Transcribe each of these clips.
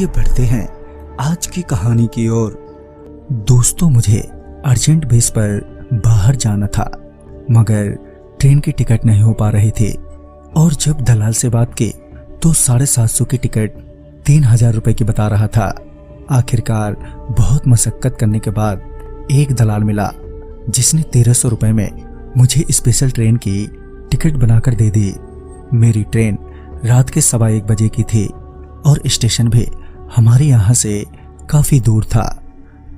आइए बढ़ते हैं आज की कहानी की ओर। दोस्तों, मुझे अर्जेंट बेस पर बाहर जाना था, मगर ट्रेन की टिकट नहीं हो पा रही थी। और जब दलाल से बात की तो 750 की टिकट 3000 रुपए की बता रहा था। आखिरकार बहुत मशक्कत करने के बाद एक दलाल मिला जिसने 1300 रुपए में मुझे स्पेशल ट्रेन की टिकट बनाकर दे दी। मेरी ट्रेन रात के 1:15 बजे की थी और स्टेशन भी हमारे यहाँ से काफी दूर था।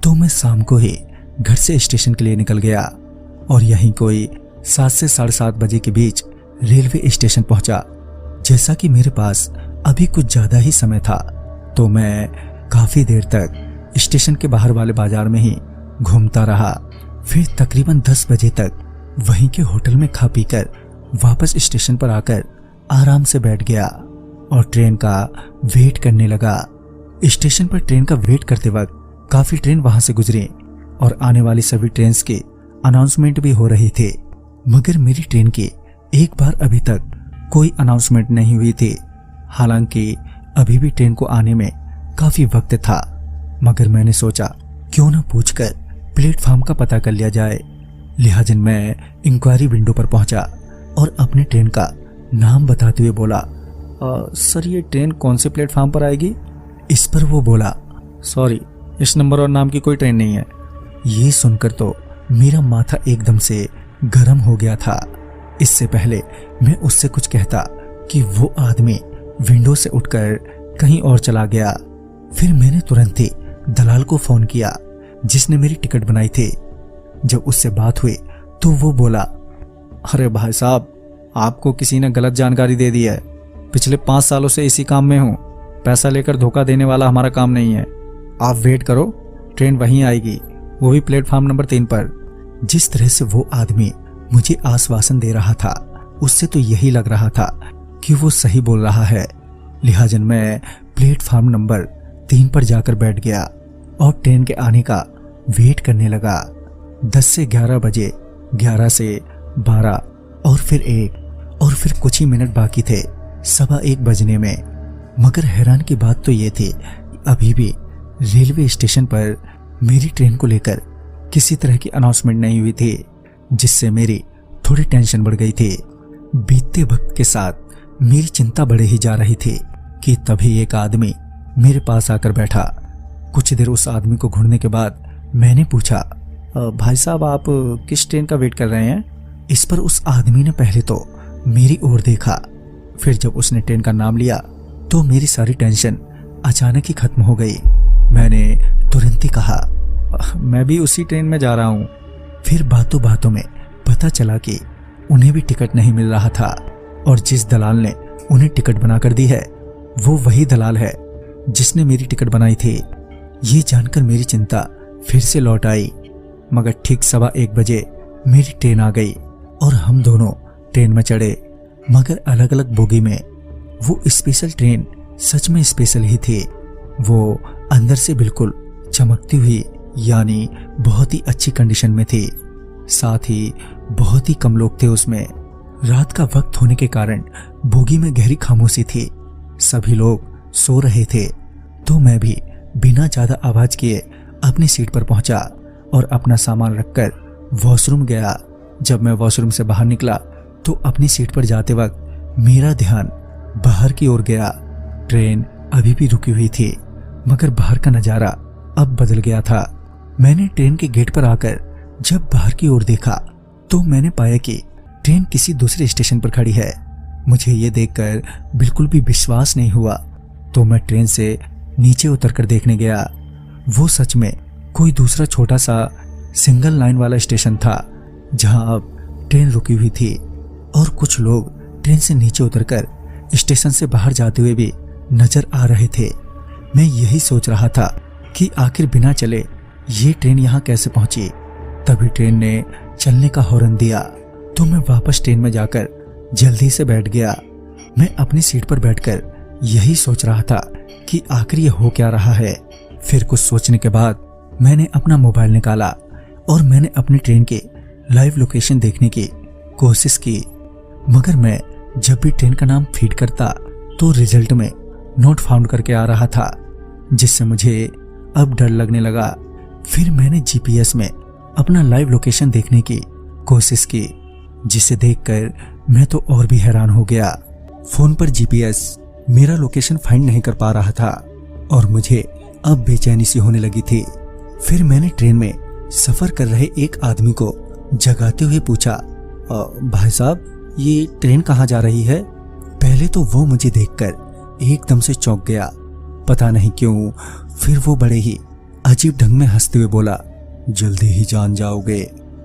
तो मैं शाम को ही घर से स्टेशन के लिए निकल गया और यहीं कोई 7 से 7:30 बजे के बीच रेलवे स्टेशन पहुंचा। जैसा कि मेरे पास अभी कुछ ज्यादा ही समय था तो मैं काफी देर तक स्टेशन के बाहर वाले बाजार में ही घूमता रहा। फिर तकरीबन 10 बजे तक वहीं के होटल में खा पीकर वापस स्टेशन पर आकर आराम से बैठ गया और ट्रेन का वेट करने लगा। स्टेशन पर ट्रेन का वेट करते वक्त काफी ट्रेन वहां से गुजरी और आने वाली सभी ट्रेन की अनाउंसमेंट भी हो रही थी, मगर मेरी ट्रेन की एक बार अभी तक कोई अनाउंसमेंट नहीं हुई थी। हालांकि अभी भी ट्रेन को आने में काफी वक्त था, मगर मैंने सोचा क्यों न पूछकर प्लेटफॉर्म का पता कर लिया जाए। लिहाजन मैं इंक्वायरी विंडो पर पहुंचा और अपने ट्रेन का नाम बताते हुए बोला, सर ये ट्रेन कौन से प्लेटफॉर्म पर आएगी? इस पर वो बोला, सॉरी इस नंबर और नाम की कोई ट्रेन नहीं है। ये सुनकर तो मेरा माथा एकदम से गर्म हो गया था। इससे पहले मैं उससे कुछ कहता कि वो आदमी विंडो से उठकर कहीं और चला गया। फिर मैंने तुरंत ही दलाल को फोन किया जिसने मेरी टिकट बनाई थी। जब उससे बात हुई तो वो बोला, अरे भाई साहब, आपको किसी ने गलत जानकारी दे दी है। पिछले 5 सालों से इसी काम में हूँ। पैसा लेकर धोखा देने वाला हमारा काम नहीं है। आप वेट करो, ट्रेन वहीं आएगी, वो भी प्लेटफॉर्म नंबर 3 पर। जिस तरह से वो आदमी मुझे आश्वासन दे रहा था उससे तो यही लग रहा था कि वो सही बोल रहा है। लिहाजन मैं प्लेटफॉर्म नंबर 3 पर जाकर बैठ गया और ट्रेन के आने का वेट करने लगा। 10 से 11 बजे, 11 से 12 और फिर 1 और फिर कुछ ही मिनट बाकी थे 1:15 बजने में। मगर हैरान की बात तो ये थी अभी भी रेलवे स्टेशन पर मेरी ट्रेन को लेकर किसी तरह की अनाउंसमेंट नहीं हुई थी, जिससे मेरी थोड़ी टेंशन बढ़ गई थी। बीतते वक्त के साथ मेरी चिंता बढ़े ही जा रही थी कि तभी एक आदमी मेरे पास आकर बैठा। कुछ देर उस आदमी को घूरने के बाद मैंने पूछा, भाई साहब आप किस ट्रेन का वेट कर रहे हैं? इस पर उस आदमी ने पहले तो मेरी ओर देखा, फिर जब उसने ट्रेन का नाम लिया तो मेरी सारी टेंशन अचानक ही खत्म हो गई। मैंने तुरंत ही कहा, मैं भी उसी ट्रेन में जा रहा हूँ। फिर बातों बातों में पता चला कि उन्हें भी टिकट नहीं मिल रहा था और जिस दलाल ने उन्हें टिकट बनाकर दी है वो वही दलाल है जिसने मेरी टिकट बनाई थी। ये जानकर मेरी चिंता फिर से लौट आई। मगर ठीक 1:15 बजे मेरी ट्रेन आ गई और हम दोनों ट्रेन में चढ़े, मगर अलग अलग बोगी में। वो स्पेशल ट्रेन सच में स्पेशल ही थी। वो अंदर से बिल्कुल चमकती हुई, यानी बहुत ही अच्छी कंडीशन में थी। साथ ही बहुत ही कम लोग थे उसमें। रात का वक्त होने के कारण बोगी में गहरी खामोशी थी। सभी लोग सो रहे थे। तो मैं भी बिना ज्यादा आवाज किए अपनी सीट पर पहुंचा और अपना सामान रखकर वॉशरूम गया। जब मैं वॉशरूम से बाहर निकला तो अपनी सीट पर जाते वक्त मेरा ध्यान बाहर की ओर गया। ट्रेन अभी भी रुकी हुई थी, मगर बाहर का नजारा अब बदल गया था। मैंने ट्रेन के गेट पर आकर जब बाहर की ओर देखा तो मैंने पाया कि ट्रेन किसी दूसरे स्टेशन पर खड़ी है। मुझे ये देखकर बिल्कुल भी विश्वास नहीं हुआ, तो मैं ट्रेन से नीचे उतरकर देखने गया। वो सच में कोई दूसरा छोटा सा सिंगल लाइन वाला स्टेशन था जहां अब ट्रेन रुकी हुई थी और कुछ लोग ट्रेन से नीचे उतरकर स्टेशन से बाहर जाते हुए भी नजर आ रहे थे। मैं यही सोच रहा था कि आखिर बिना चले ये ट्रेन यहाँ कैसे पहुंची। तभी ट्रेन ने चलने का हॉर्न दिया तो मैं वापस ट्रेन में जाकर जल्दी से बैठ गया। मैं अपनी सीट पर बैठकर यही सोच रहा था कि आखिर ये हो क्या रहा है। फिर कुछ सोचने के बाद मैंने अपना मोबाइल निकाला और मैंने अपनी ट्रेन के लाइव लोकेशन देखने की कोशिश की, मगर मैं जब भी ट्रेन का नाम फीड करता तो रिजल्ट में नोट फाउंड करके आ रहा था। जिससे मुझे अब डर लगने लगा। फिर मैंने जीपीएस में अपना लाइव लोकेशन देखने की कोशिश की, जिसे देखकर मैं तो और भी हैरान हो गया। फोन पर जीपीएस मेरा लोकेशन फाइंड नहीं कर पा रहा था और मुझे अब बेचैनी सी होने लगी थी। फिर मैंने ट्रेन में सफर कर रहे एक आदमी को जगाते हुए पूछा, भाई साहब ये ट्रेन कहाँ जा रही है? पहले तो वो मुझे देखकर एकदम से चौंक गया, पता नहीं क्यों। फिर वो बड़े ही अजीब ढंग में हंसते हुए बोला, जल्दी ही जान जाओगे।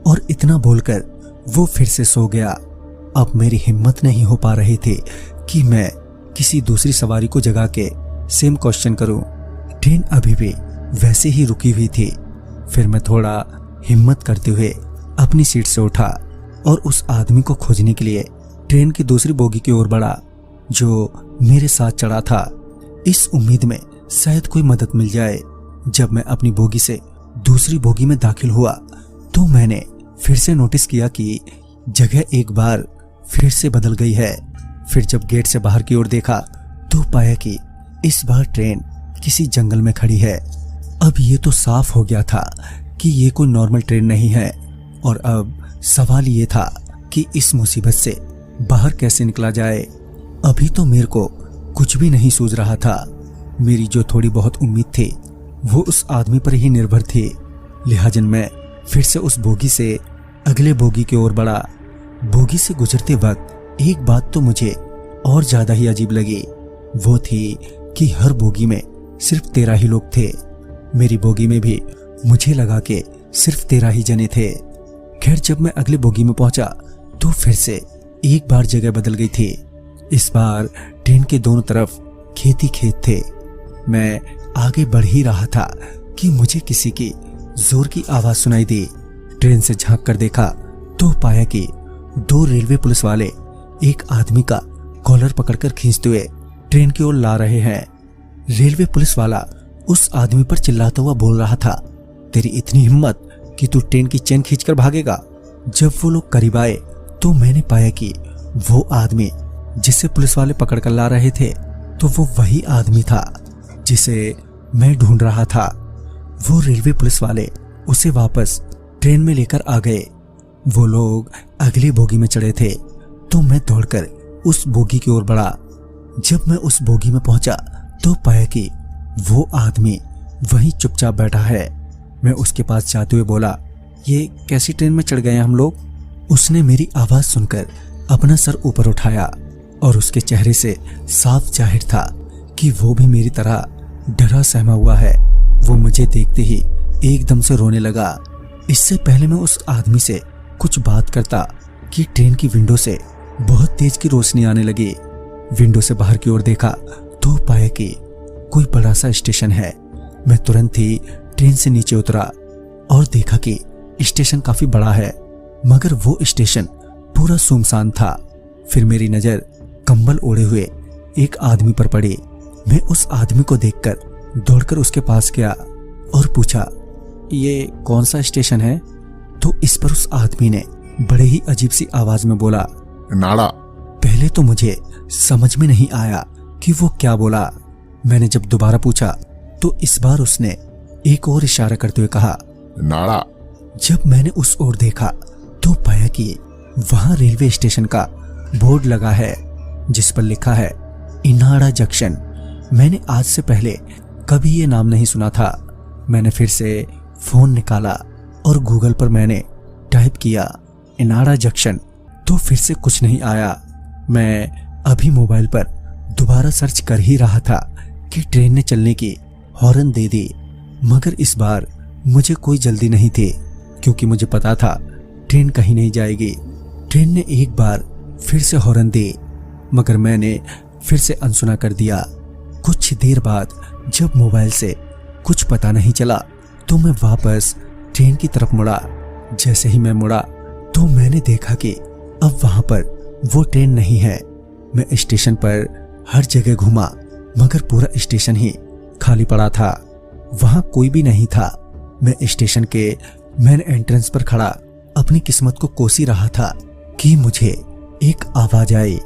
और इतना बोलकर वो फिर से सो गया। अब मेरी हिम्मत नहीं हो पा रही थी कि मैं किसी दूसरी सवारी को जगा के सेम क्वेश्चन करूं। ट्रेन अभी भी वैसे ही रुकी हुई थी। फिर मैं थोड़ा हिम्मत करते हुए अपनी सीट से उठा और उस आदमी को खोजने के लिए ट्रेन की दूसरी बोगी की ओर बढ़ा जो मेरे साथ चढ़ा था, इस उम्मीद में शायद कोई मदद मिल जाए। जब मैं अपनी बोगी से दूसरी बोगी में दाखिल हुआ तो मैंने फिर से नोटिस किया कि जगह एक बार फिर से बदल गई है। फिर जब गेट से बाहर की ओर देखा तो पाया कि इस बार ट्रेन किसी जंगल में खड़ी है। अब ये तो साफ हो गया था कि ये कोई नॉर्मल ट्रेन नहीं है और अब सवाल ये था कि इस मुसीबत से बाहर कैसे निकला जाए। अभी तो मेरे को कुछ भी नहीं सूझ रहा था। मेरी जो थोड़ी बहुत उम्मीद थी वो उस आदमी पर ही निर्भर थी। लिहाजन मैं फिर से उस बोगी से अगले बोगी की ओर बढ़ा। बोगी से गुजरते वक्त एक बात तो मुझे और ज्यादा ही अजीब लगी। वो थी कि हर बोगी में सिर्फ 13 ही लोग थे। मेरी बोगी में भी मुझे लगा कि सिर्फ 13 ही जने थे। खैर जब मैं अगले बोगी में पहुंचा तो फिर से एक बार जगह बदल गई थी। इस बार ट्रेन के दोनों तरफ खेत ही खेत थे। मैं आगे बढ़ ही रहा था कि मुझे किसी की जोर की आवाज सुनाई दी। ट्रेन से झांक कर देखा तो पाया कि 2 रेलवे पुलिस वाले एक आदमी का कॉलर पकड़कर खींचते हुए ट्रेन की ओर ला रहे हैं। रेलवे पुलिस वाला उस आदमी पर चिल्लाता हुआ बोल रहा था, तेरी इतनी हिम्मत कि तू ट्रेन की चेन खींचकर भागेगा। जब वो लोग करीब आए तो मैंने पाया कि वो आदमी जिसे पुलिस वाले पकड़ कर ला रहे थे तो वो वही आदमी था जिसे मैं ढूंढ रहा था। वो रेलवे पुलिस वाले उसे वापस ट्रेन में लेकर आ गए। वो लोग अगली बोगी में चढ़े थे तो मैं दौड़कर उस बोगी की ओर बढ़ा। जब मैं उस बोगी में पहुंचा तो पाया कि वो आदमी वहीं चुपचाप बैठा है। मैं उसके पास जाते हुए बोला, ये कैसी ट्रेन में चढ़ गए हम लोग? उसने मेरी आवाज सुनकर अपना सर ऊपर उठाया और उसके चेहरे से साफ जाहिर था कि वो भी मेरी तरह डरा सहमा हुआ है। वो मुझे देखते ही एकदम से रोने लगा। इससे पहले मैं उस आदमी से कुछ बात करता कि ट्रेन की विंडो से बहुत तेज की रोशनी आने लगी। विंडो से बाहर की ओर देखा तो पाया कि कोई बड़ा सा स्टेशन है। मैं तुरंत ही ट्रेन से नीचे उतरा और देखा कि स्टेशन काफी बड़ा है, मगर वो स्टेशन पूरा सुनसान था। फिर मेरी नजर कंबल ओढ़े हुए एक आदमी पर पड़ी। मैं उस आदमी को देखकर दौड़कर उसके पास गया और पूछा, ये कौन सा स्टेशन है? तो इस पर उस आदमी ने बड़े ही अजीब सी आवाज में बोला, नाड़ा। पहले तो मुझे समझ में नहीं आया कि वो क्या बोला। मैंने जब दोबारा पूछा तो इस बार उसने एक और इशारा करते हुए कहा, नाड़ा। जब मैंने उस ओर देखा तो पाया कि वहां रेलवे स्टेशन का बोर्ड लगा है जिस पर लिखा है इनाड़ा जंक्शन। मैंने आज से पहले कभी ये नाम नहीं सुना था। मैंने फिर से फोन निकाला और गूगल पर मैंने टाइप किया इनाड़ा जंक्शन, तो फिर से कुछ नहीं आया। मैं अभी मोबाइल पर दोबारा सर्च कर ही रहा था कि ट्रेन ने चलने की हॉर्न दे दी, मगर इस बार मुझे कोई जल्दी नहीं थी क्योंकि मुझे पता था ट्रेन कहीं नहीं जाएगी। ट्रेन ने एक बार फिर से हॉर्न दी, मगर मैंने फिर से अनसुना कर दिया। कुछ देर बाद जब मोबाइल से कुछ पता नहीं चला तो मैं वापस ट्रेन की तरफ मुड़ा। जैसे ही मैं मुड़ा तो मैंने देखा कि अब वहां पर वो ट्रेन नहीं है। मैं स्टेशन पर हर जगह घूमा मगर पूरा स्टेशन ही खाली पड़ा था, वहां कोई भी नहीं था। मैं स्टेशन के मेन एंट्रेंस पर खड़ा अपनी किस्मत को कोसी रहा था कि मुझे एक आवाज आई।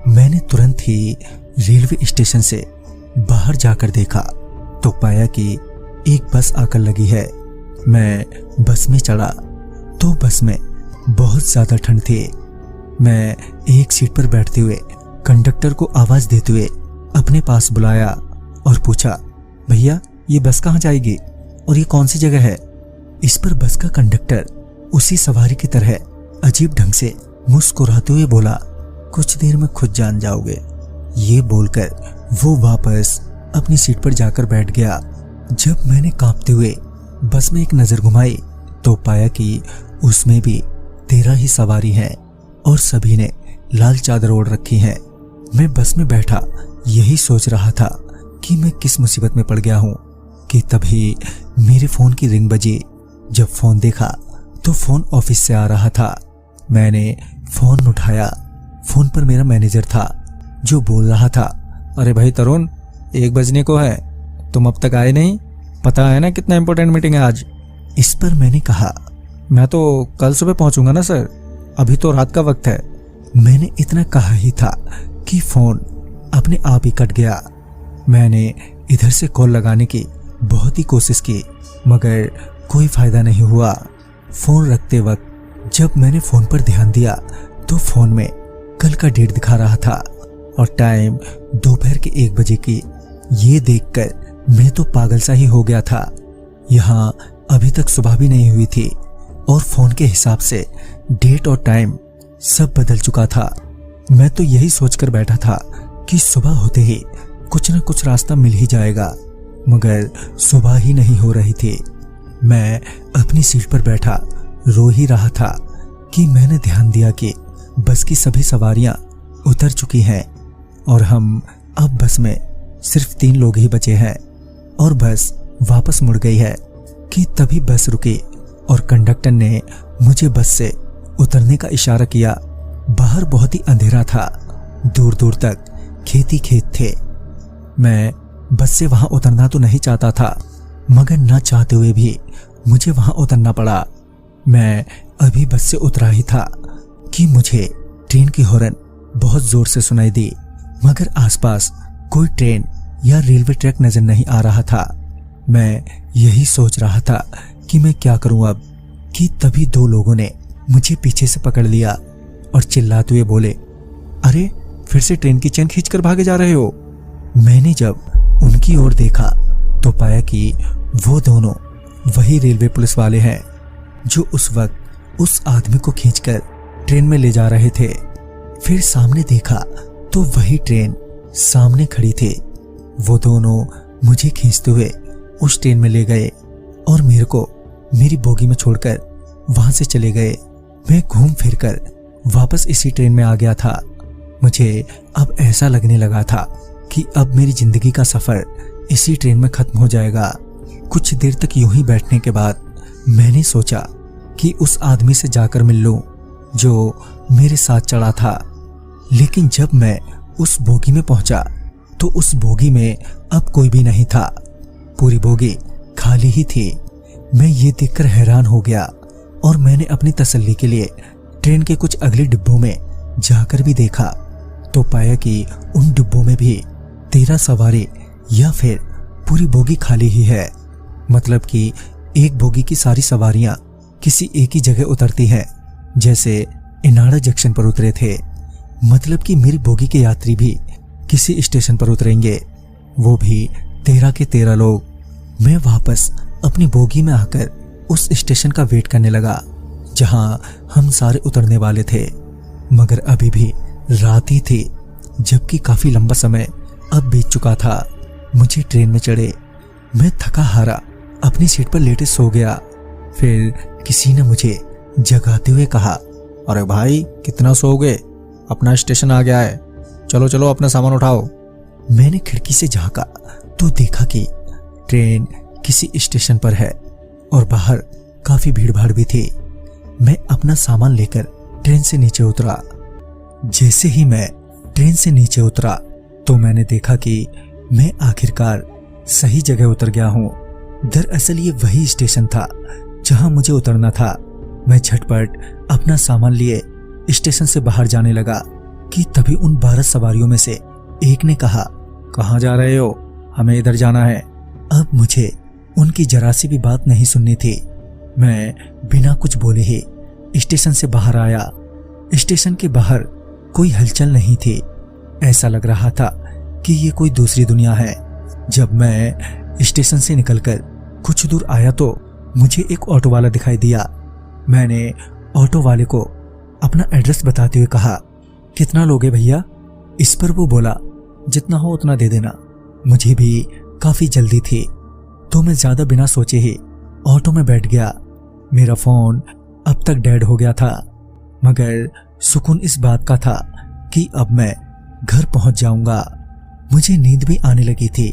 मैंने तुरंत ही रेलवे स्टेशन से बाहर जाकर देखा तो पाया कि एक बस आकर लगी है। मैं बस में चढ़ा तो बस में बहुत ज्यादा ठंड थी। मैं एक सीट पर बैठते हुए कंडक्टर को आवाज देते हुए अपने पास बुलाया और पूछा, भैया ये बस कहाँ जाएगी और ये कौन सी जगह है? इस पर बस का कंडक्टर उसी सवारी की तरह अजीब ढंग से मुस्कुराते हुए बोला, कुछ देर में खुद जान जाओगे। ये बोलकर वो वापस अपनी सीट पर जाकर बैठ गया। जब मैंने कांपते हुए बस में एक नजर घुमाई तो पाया कि उसमें भी 13 ही सवारी हैं और सभी ने लाल चादर ओढ़ रखी है। मैं बस में बैठा यही सोच रहा था कि मैं किस मुसीबत में पड़ गया हूं कि तभी मेरे फोन की रिंग बजी। जब फोन देखा तो फोन ऑफिस से आ रहा था। मैंने फोन उठाया। फोन पर मेरा मैनेजर था जो बोल रहा था, अरे भाई तरुण, 1 बजने को है, तुम अब तक आए नहीं? पता है ना कितना इंपॉर्टेंट मीटिंग है आज। इस पर मैंने कहा, मैं तो कल सुबह पहुंचूंगा ना सर, अभी तो रात का वक्त है। मैंने इतना कहा ही था कि फोन अपने आप ही कट गया। मैंने इधर से कॉल लगाने की बहुत ही कोशिश की मगर कोई फायदा नहीं हुआ। फोन रखते वक्त जब मैंने फोन पर ध्यान दिया तो फोन में कल का डेट दिखा रहा था और टाइम दोपहर के 1 बजे की। ये देखकर मैं तो पागल सा ही हो गया था। यहाँ अभी तक सुबह भी नहीं हुई थी और फोन के हिसाब से डेट और टाइम सब बदल चुका था। मैं तो यही सोचकर बैठा था कि सुबह होते ही कुछ न कुछ रास्ता मिल ही जाएगा मगर सुबह ही नहीं हो रही थी। मैं अपनी सीट पर बैठा रो ही रहा था कि मैंने ध्यान दिया कि बस की सभी सवारियां उतर चुकी हैं और हम अब बस में सिर्फ 3 लोग ही बचे हैं और बस वापस मुड़ गई है कि तभी बस रुकी और कंडक्टर ने मुझे बस से उतरने का इशारा किया। बाहर बहुत ही अंधेरा था, दूर दूर तक खेत ही खेत थे। मैं बस से वहां उतरना तो नहीं चाहता था मगर ना चाहते हुए भी मुझे वहां उतरना पड़ा। मैं अभी बस से उतरा ही था कि मुझे ट्रेन की हॉर्न बहुत जोर से सुनाई दी मगर आसपास कोई ट्रेन या रेलवे ट्रैक नजर नहीं आ रहा था। मैं यही सोच रहा था कि मैं क्या करूं अब कि तभी 2 लोगों ने मुझे पीछे से पकड़ लिया और चिल्लाते हुए बोले, अरे फिर से ट्रेन की चेन खींचकर भागे जा रहे हो। मैंने जब उनकी ओर देखा तो पाया कि वो दोनों वही रेलवे पुलिस वाले हैं जो उस वक्त उस आदमी को खींचकर ट्रेन में ले जा रहे थे। फिर सामने देखा तो वही ट्रेन सामने खड़ी थी। वो दोनों मुझे खींचते हुए उस ट्रेन में ले गए और मेरे को मेरी बोगी में छोड़कर वहां से चले गए। मैं घूम फिर कर वापस इसी ट्रेन में आ गया था। मुझे अब ऐसा लगने लगा था कि अब मेरी जिंदगी का सफर इसी ट्रेन में खत्म हो जाएगा। कुछ देर तक यूं ही बैठने के बाद मैंने सोचा कि उस आदमी से जाकर मिल लूं जो मेरे साथ चढ़ा था। लेकिन जब मैं उस बोगी में पहुंचा तो उस बोगी में अब कोई भी नहीं था। पूरी बोगी खाली ही थी। मैं ये देखकर हैरान हो गया और मैंने अपनी तसल्ली के लिए ट्रेन के कुछ अगले डिब्बों में जाकर भी देखा तो पाया कि उन डिब्बों में भी 13 सवारी या फिर पूरी बोगी खाली ही है। मतलब कि एक बोगी की सारी सवारियां किसी एक ही जगह उतरती हैं, जैसे इनाड़ा जंक्शन पर उतरे थे। मतलब कि मेरी बोगी के यात्री भी किसी स्टेशन पर उतरेंगे, वो भी 13 के 13 लोग। मैं वापस अपनी बोगी में आकर उस स्टेशन का वेट करने लगा जहां हम सारे उतरने वाले थे मगर अभी भी रात ही थी, जबकि काफी लंबा समय अब बीत चुका था। मुझे ट्रेन में चढ़े मैं थका हारा अपनी सीट पर लेटे सो गया। फिर किसी ने मुझे जगाते हुए कहा, अरे भाई कितना सोओगे, अपना स्टेशन आ गया है, चलो चलो अपना सामान उठाओ। मैंने खिड़की से झांका तो देखा कि ट्रेन किसी स्टेशन पर है और बाहर काफी भीड़ भाड़ भी थी। मैं अपना सामान लेकर ट्रेन से नीचे उतरा। जैसे ही मैं ट्रेन से नीचे उतरा तो मैंने देखा कि मैं आखिरकार सही जगह उतर गया हूँ। दरअसल ये वही स्टेशन था जहां मुझे उतरना था। मैं झटपट अपना सामान लिए स्टेशन से बाहर जाने लगा कि तभी उन 12 सवारियों में से एक ने कहा, कहाँ जा रहे हो? हमें इधर जाना है। अब मुझे उनकी जरा सी भी बात नहीं सुननी थी। मैं बिना कुछ बोले ही स्टेशन से बाहर आया। स्टेशन के बाहर कोई हलचल नहीं थी। ऐसा लग रहा था कि ये कोई दूसरी दुनिया है। जब मैं स्टेशन से निकलकर कुछ दूर आया तो मुझे एक ऑटो वाला दिखाई दिया। मैंने ऑटो वाले को अपना एड्रेस बताते हुए कहा, कितना लोगे भैया? इस पर वो बोला, जितना हो उतना दे देना। मुझे भी काफी जल्दी थी तो मैं ज्यादा बिना सोचे ही ऑटो में बैठ गया। मेरा फोन अब तक डेड हो गया था, मगर सुकून इस बात का था कि अब मैं घर पहुंच जाऊंगा। मुझे नींद भी आने लगी थी।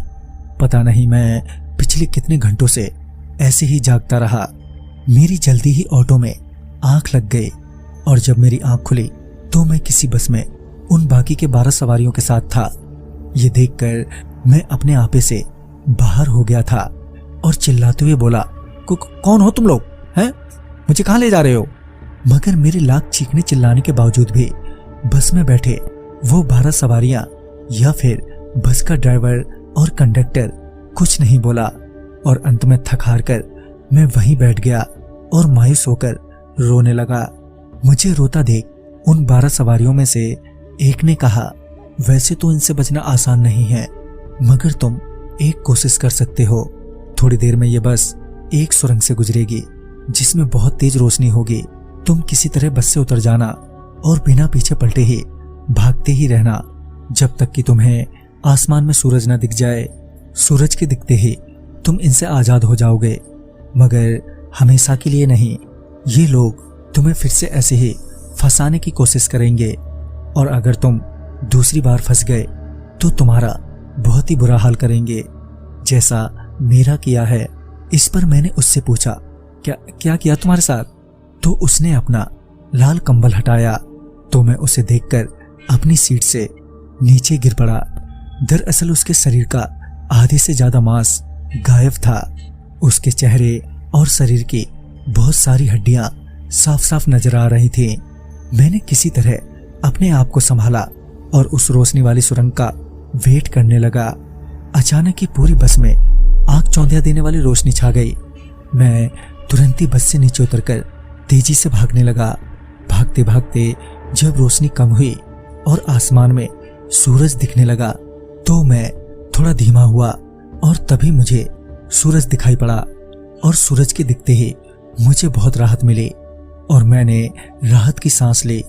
पता नहीं मैं पिछले कितने घंटों से ऐसे ही जागता रहा। मेरी जल्दी ही ऑटो में आंख लग गई और जब मेरी आंख खुली तो मैं किसी बस में उन बाकी के 12 सवारियों के साथ था। ये देखकर मैं अपने आपे से बाहर हो गया था और चिल्लाते हुए बोला, कौन हो तुम लोग हैं? मुझे कहां ले जा रहे हो? मगर मेरे लाख चीखने चिल्लाने के बावजूद भी बस में बैठे वो 12 सवारियां या फिर बस का ड्राइवर और कंडक्टर कुछ नहीं बोला और अंत में थक हार कर मैं वहीं बैठ गया और मायूस होकर रोने लगा। मुझे रोता देख उन 12 सवारियों में से एक ने कहा, वैसे तो इनसे बचना आसान नहीं है, मगर तुम एक कोशिश कर सकते हो। थोड़ी देर में ये बस एक सुरंग से गुजरेगी जिसमें बहुत तेज रोशनी होगी। तुम किसी तरह बस से उतर जाना और बिना पीछे पलटे ही भागते ही रहना जब तक कि तुम्हें आसमान में सूरज न दिख जाए। सूरज के दिखते ही तुम इनसे आजाद हो जाओगे, मगर हमेशा के लिए नहीं। ये लोग तुम्हें फिर से ऐसे ही फंसाने की कोशिश करेंगे और अगर तुम दूसरी बार फंस गए तो तुम्हारा बहुत ही बुरा हाल करेंगे, जैसा मेरा किया है। इस पर मैंने उससे पूछा, क्या किया तुम्हारे साथ? तो उसने अपना लाल कंबल हटाया तो मैं उसे देखकर अपनी सीट से नीचे गिर पड़ा। दरअसल उसके शरीर का आधे से ज्यादा मांस गायब था। उसके चेहरे और शरीर की बहुत सारी हड्डियां साफ साफ नजर आ रही थी। मैंने किसी तरह अपने आप को संभाला और उस रोशनी वाली सुरंग का वेट करने लगा। अचानक ही पूरी बस में आंख चौंधिया देने वाली रोशनी छा गई। मैं तुरंत ही बस से नीचे उतरकर तेजी से भागने लगा। भागते भागते जब रोशनी कम हुई और आसमान में सूरज दिखने लगा तो मैं थोड़ा धीमा हुआ और तभी मुझे सूरज दिखाई पड़ा और सूरज के दिखते ही मुझे बहुत राहत मिली और मैंने राहत की सांस ली।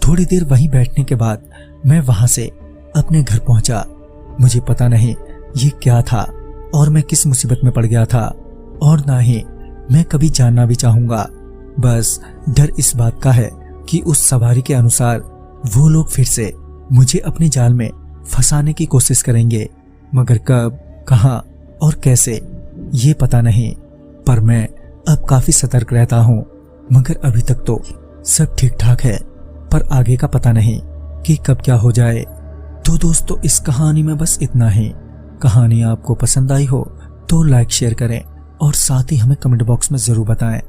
थोड़ी देर वहीं बैठने के बाद मैं वहां से अपने घर पहुंचा। मुझे पता नहीं ये क्या था और मैं किस मुसीबत में पड़ गया था और ना ही मैं कभी जानना भी चाहूंगा। बस डर इस बात का है कि उस सवारी के अनुसार वो लोग फिर से मुझे अपने जाल में फंसाने की कोशिश करेंगे, मगर कब, कहां और कैसे ये पता नहीं। पर मैं अब काफी सतर्क रहता हूं, मगर अभी तक तो सब ठीक ठाक है, पर आगे का पता नहीं कि कब क्या हो जाए। तो दोस्तों, इस कहानी में बस इतना ही। कहानी आपको पसंद आई हो तो लाइक शेयर करें और साथ ही हमें कमेंट बॉक्स में जरूर बताएं।